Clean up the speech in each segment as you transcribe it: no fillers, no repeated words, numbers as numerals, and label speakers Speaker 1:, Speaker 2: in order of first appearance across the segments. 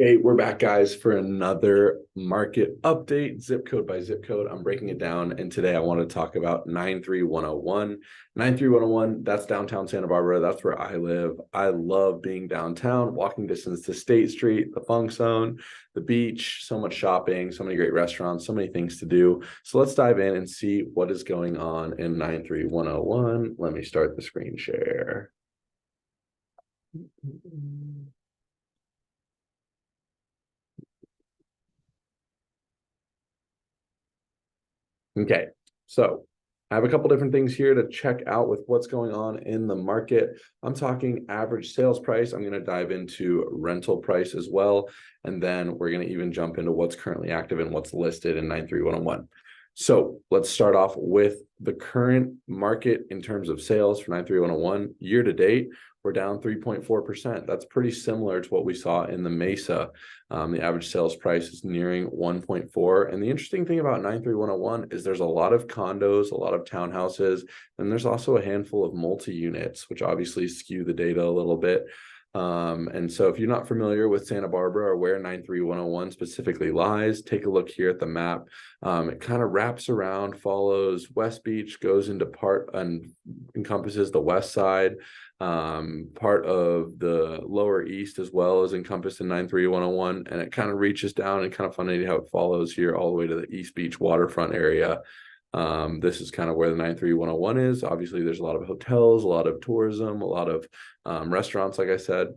Speaker 1: Hey, we're back, guys, for another market update, zip code by zip code. I'm breaking it down, and today I want to talk about 93101. 93101, that's downtown Santa Barbara. That's where I live. I love being downtown, walking distance to State Street, the Funk Zone, the beach, so much shopping, so many great restaurants, so many things to do. So let's dive in and see what is going on in 93101. Let me start the screen share. Okay, so I have a couple different things here to check out with what's going on in the market. I'm talking average sales price. I'm going to dive into rental price as well. And then we're going to even jump into what's currently active and what's listed in 93101. So let's start off with the current market in terms of sales for 93101. Year to date, we're down 3.4%. That's pretty similar to what we saw in the Mesa. The average sales price is nearing 1.4. And the interesting thing about 93101 is there's a lot of condos, a lot of townhouses, and there's also a handful of multi-units, which obviously skew the data a little bit. And so if you're not familiar with Santa Barbara or where 93101 specifically lies, take a look here at the map. It kind of wraps around, follows West Beach, goes into part and encompasses the west side. Part of the lower east as well is encompassed in 93101, and it kind of reaches down, and kind of funny how it follows here all the way to the East Beach waterfront area. This is kind of where the 93101 is. Obviously, there's a lot of hotels, a lot of tourism, a lot of restaurants, like I said.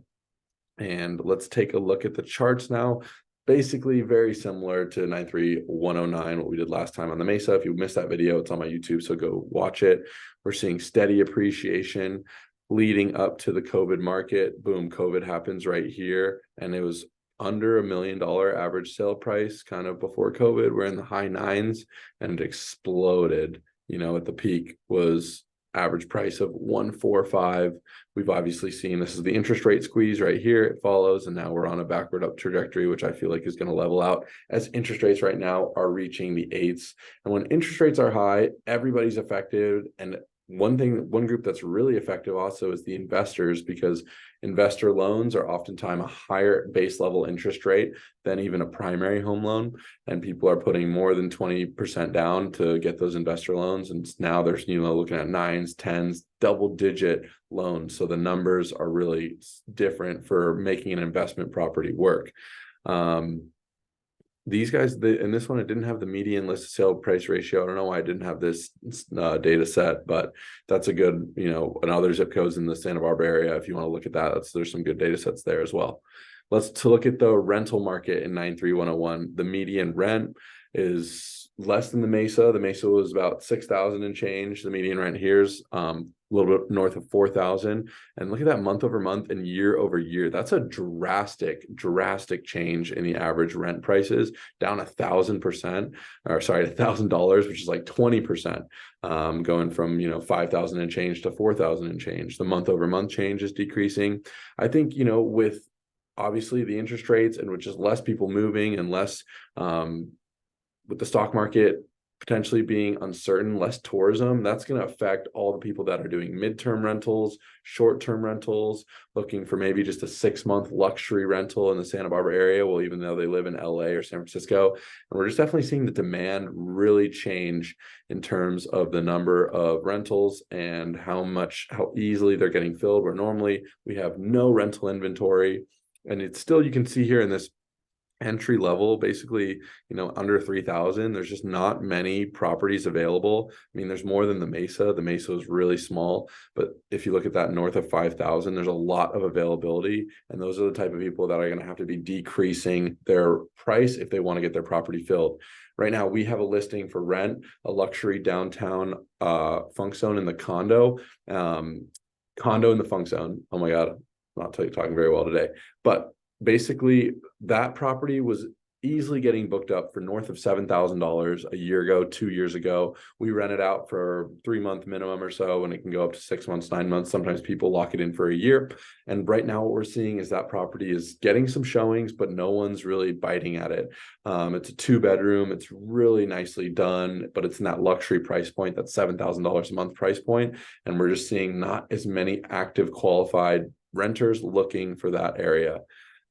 Speaker 1: And let's take a look at the charts now. Basically, very similar to 93109, what we did last time on the Mesa. If you missed that video, it's on my YouTube, so go watch it. We're seeing steady appreciation leading up to the COVID market. Boom, COVID happens right here. And it was under $1 million average sale price kind of before COVID. We're in the high nines, and it exploded. At the peak was average price of 145. We've obviously seen this is the interest rate squeeze right here. It follows, and now we're on a backward up trajectory, which I feel like is going to level out as interest rates right now are reaching the eights. And when interest rates are high, everybody's affected. And one group that's really effective also is the investors, because investor loans are oftentimes a higher base level interest rate than even a primary home loan, and people are putting more than 20% down to get those investor loans. And now there's looking at nines, tens, double digit loans, so the numbers are really different for making an investment property work. These guys, in this one, it didn't have the median list sale price ratio. I don't know why I didn't have this data set, but that's a good, and other zip codes in the Santa Barbara area. If you want to look at that, there's some good data sets there as well. Let's look at the rental market in 93101. The median rent is less than the Mesa. The Mesa was about 6,000 and change. The median rent here is a little bit north of 4,000. And look at that month over month and year over year. That's a drastic change in the average rent prices, down 1,000%, or sorry, $1,000, which is like 20%, going from 5,000 and change to 4,000 and change. The month over month change is decreasing. I think with obviously the interest rates, and with just less people moving and less with the stock market potentially being uncertain, less tourism, that's going to affect all the people that are doing midterm rentals, short-term rentals, looking for maybe just a 6-month luxury rental in the Santa Barbara area. Well, even though they live in LA or San Francisco, and we're just definitely seeing the demand really change in terms of the number of rentals and how easily they're getting filled, where normally we have no rental inventory. And it's still, you can see here in this entry level, basically, under 3,000, there's just not many properties available. I mean, there's more than the Mesa. The Mesa is really small, but if you look at that north of 5,000, there's a lot of availability, and those are the type of people that are going to have to be decreasing their price if they want to get their property filled. Right now, we have a listing for rent, a luxury downtown Funk Zone in the condo in the Funk Zone. Oh my God, I'm not talking very well today, but basically that property was easily getting booked up for north of $7,000 a year ago, 2 years ago. We rent it out for 3-month minimum or so, and it can go up to 6 months, 9 months. Sometimes people lock it in for a year. And right now what we're seeing is that property is getting some showings, but no one's really biting at it. It's a 2-bedroom. It's really nicely done, but it's in that luxury price point, that $7,000 a month price point. And we're just seeing not as many active qualified renters looking for that area.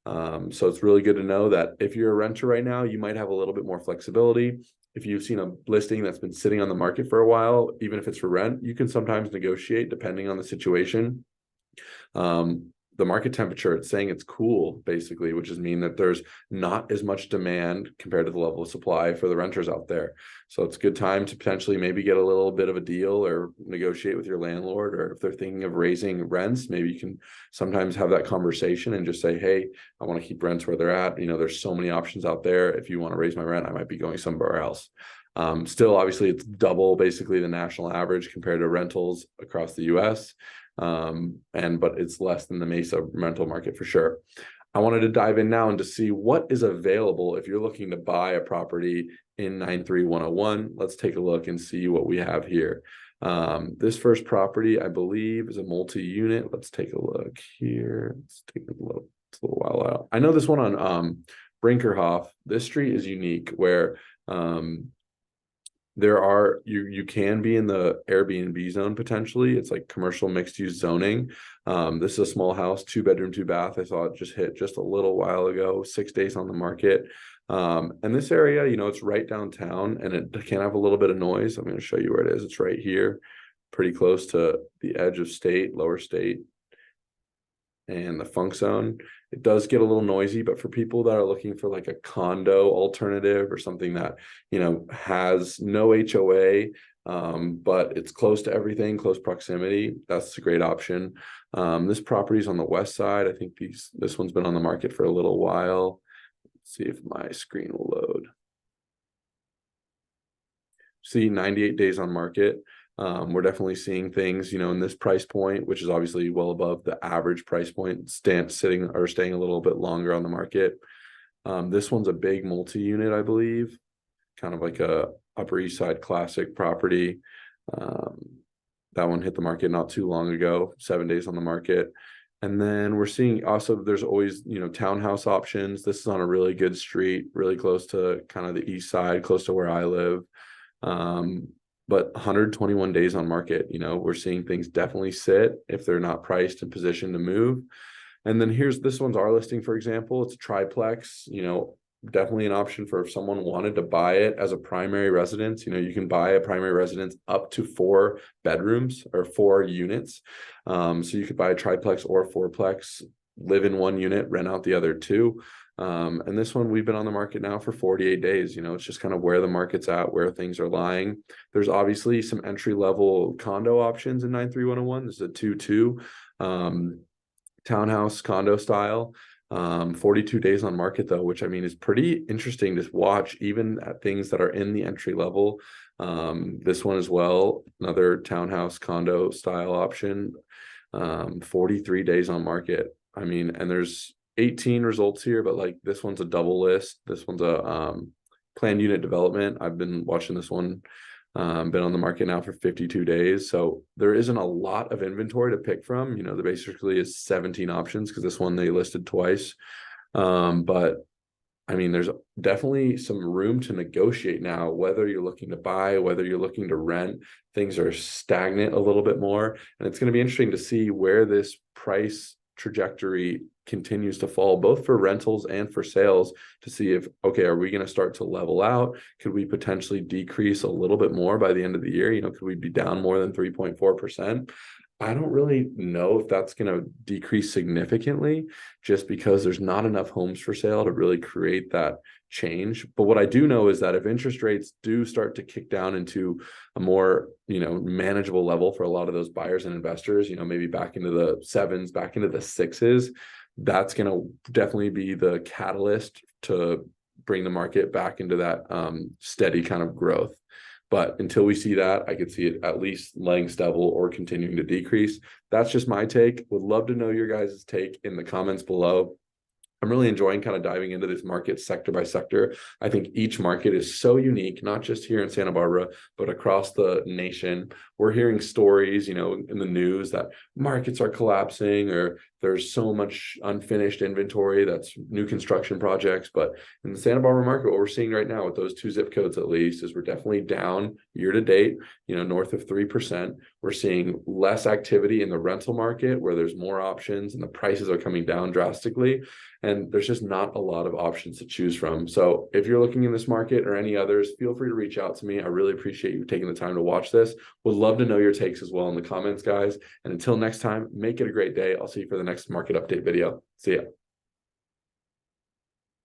Speaker 1: So it's really good to know that if you're a renter right now, you might have a little bit more flexibility. If you've seen a listing that's been sitting on the market for a while, even if it's for rent, you can sometimes negotiate depending on the situation. The market temperature, it's saying it's cool basically, which is mean that there's not as much demand compared to the level of supply for the renters out there. So it's a good time to potentially maybe get a little bit of a deal or negotiate with your landlord, or if they're thinking of raising rents, maybe you can sometimes have that conversation and just say, hey, I want to keep rents where they're at. There's so many options out there. If you want to raise my rent, I might be going somewhere else. Still, obviously, it's double basically the national average compared to rentals across the US. But it's less than the Mesa rental market for sure. I wanted to dive in now and to see what is available if you're looking to buy a property in 93101. Let's take a look and see what we have here. This first property, I believe, is a multi-unit. Let's take a look here. Let's take a look. It's a little while out. I know this one on Brinkerhoff. This street is unique where you can be in the Airbnb zone potentially. It's like commercial mixed use zoning. This is a small house, 2-bedroom, 2-bath. I saw it just hit just a little while ago, 6 days on the market. And this area, it's right downtown and it can have a little bit of noise. I'm going to show you where it is. It's right here, pretty close to the edge of lower state, and the funk zone. It does get a little noisy, but for people that are looking for like a condo alternative or something that has no HOA, but it's close to everything, close proximity, that's a great option. This property is on the west side. I think this one's been on the market for a little while. Let's see if my screen will load. See, 98 days on market. We're definitely seeing things, in this price point, which is obviously well above the average price point, staying a little bit longer on the market. This one's a big multi-unit, I believe, kind of like a Upper East Side classic property. That one hit the market not too long ago, 7 days on the market. And then we're seeing also there's always, townhouse options. This is on a really good street, really close to kind of the east side, close to where I live. But 121 days on market, we're seeing things definitely sit if they're not priced and positioned to move. And then this one's our listing, for example. It's a triplex, definitely an option for if someone wanted to buy it as a primary residence. You can buy a primary residence up to 4 bedrooms or 4 units. So you could buy a triplex or a fourplex, live in 1 unit, rent out the other 2. And this one, we've been on the market now for 48 days. It's just kind of where the market's at, where things are lying. There's obviously some entry-level condo options in 93101. This is a 2-2 townhouse condo style. 42 days on market though, which is pretty interesting to watch, even at things that are in the entry level. This one as well, another townhouse condo style option, 43 days on market. And there's 18 results here, but like this one's a double list. This one's a planned unit development. I've been watching this one, been on the market now for 52 days. So there isn't a lot of inventory to pick from. There basically is 17 options because this one they listed twice. But there's definitely some room to negotiate now, whether you're looking to buy, whether you're looking to rent. Things are stagnant a little bit more. And it's going to be interesting to see where this price trajectory continues to fall, both for rentals and for sales, to see if, are we going to start to level out? Could we potentially decrease a little bit more by the end of the year? Could we be down more than 3.4%? I don't really know if that's going to decrease significantly, just because there's not enough homes for sale to really create that change. But what I do know is that if interest rates do start to kick down into a more, manageable level for a lot of those buyers and investors, maybe back into the 7s, back into the 6s, that's going to definitely be the catalyst to bring the market back into that steady kind of growth. But until we see that, I could see it at least laying stubble or continuing to decrease. That's just my take. Would love to know your guys' take in the comments below. I'm really enjoying kind of diving into this market sector by sector. I think each market is so unique, not just here in Santa Barbara, but across the nation. We're hearing stories, in the news that markets are collapsing, or there's so much unfinished inventory that's new construction projects. But in the Santa Barbara market, what we're seeing right now with those 2 zip codes, at least, is we're definitely down year to date, north of 3%. We're seeing less activity in the rental market, where there's more options and the prices are coming down drastically. And and there's just not a lot of options to choose from. So if you're looking in this market or any others, feel free to reach out to me. I really appreciate you taking the time to watch this. Would love to know your takes as well in the comments, guys. And until next time, make it a great day. I'll see you for the next market update video. See ya.